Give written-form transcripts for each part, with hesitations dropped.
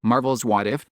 Marvel's What If?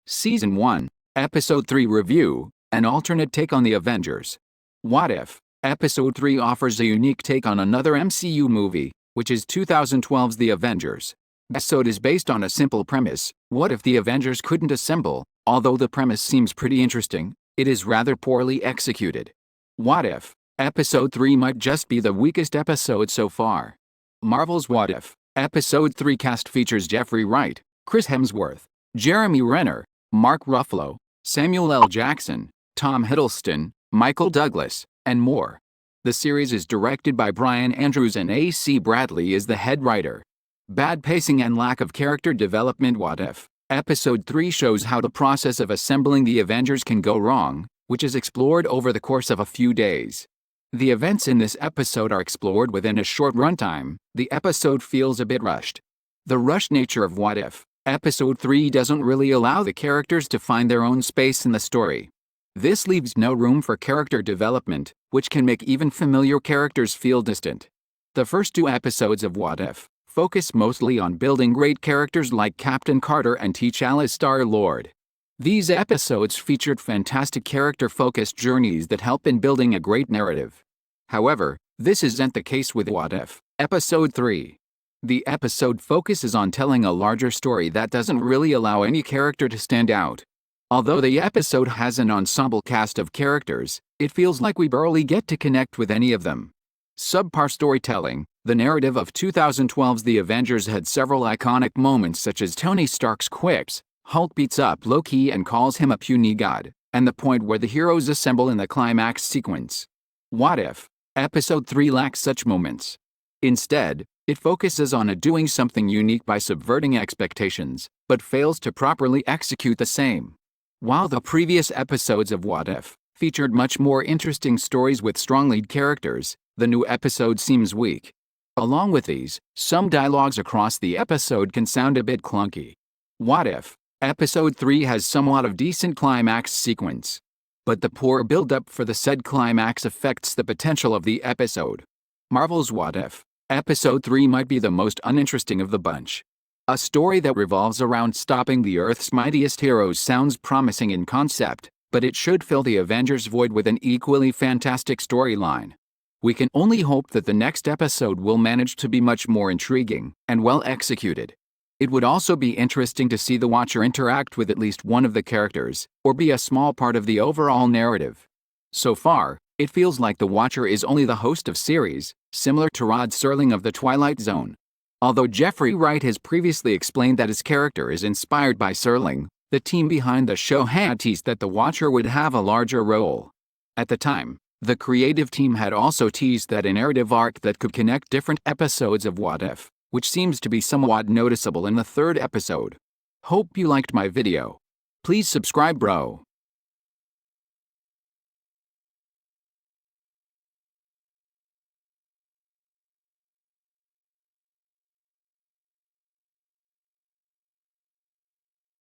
Season 1, Episode 3 Review, an alternate take on the Avengers. What If? Episode 3 offers a unique take on another MCU movie, which is 2012's The Avengers. The episode is based on a simple premise: what if the Avengers couldn't assemble? Although the premise seems pretty interesting, it is rather poorly executed. What If? Episode 3 might just be the weakest episode so far. Marvel's What If? Episode 3 cast features Jeffrey Wright, Chris Hemsworth, Jeremy Renner, Mark Ruffalo, Samuel L. Jackson, Tom Hiddleston, Michael Douglas, and more. The series is directed by Brian Andrews and A.C. Bradley is the head writer. Bad pacing and lack of character development. What If? Episode 3 shows how the process of assembling the Avengers can go wrong, which is explored over the course of a few days. The events in this episode are explored within a short runtime. The episode feels a bit rushed. The rushed nature of What If? Episode 3 doesn't really allow the characters to find their own space in the story. This leaves no room for character development, which can make even familiar characters feel distant. The first 2 episodes of What If focus mostly on building great characters like Captain Carter and T'Challa's Star-Lord. These episodes featured fantastic character-focused journeys that help in building a great narrative. However, this isn't the case with What If? Episode 3. The episode focuses on telling a larger story that doesn't really allow any character to stand out. Although the episode has an ensemble cast of characters, it feels like we barely get to connect with any of them. Subpar storytelling. The narrative of 2012's The Avengers had several iconic moments, such as Tony Stark's quips, Hulk beats up Loki and calls him a puny god, and the point where the heroes assemble in the climax sequence. What If? Episode 3 lacks such moments. Instead, it focuses on doing something unique by subverting expectations, but fails to properly execute the same. While the previous episodes of What If featured much more interesting stories with strong lead characters, the new episode seems weak. Along with these, some dialogues across the episode can sound a bit clunky. What If? Episode 3 has somewhat of decent climax sequence, but the poor build-up for the said climax affects the potential of the episode. Marvel's What If? Episode 3 might be the most uninteresting of the bunch. A story that revolves around stopping the Earth's mightiest heroes sounds promising in concept, but it should fill the Avengers void with an equally fantastic storyline. We can only hope that the next episode will manage to be much more intriguing and well executed. It would also be interesting to see the watcher interact with at least one of the characters, or be a small part of the overall narrative. So far, it feels like the watcher is only the host of series, similar to Rod Serling of The Twilight Zone. Although Jeffrey Wright has previously explained that his character is inspired by Serling, the team behind the show had teased that the watcher would have a larger role. At the time, the creative team had also teased that a narrative arc that could connect different episodes of What If, which seems to be somewhat noticeable in the 3rd episode. Hope you liked my video. Please subscribe, bro.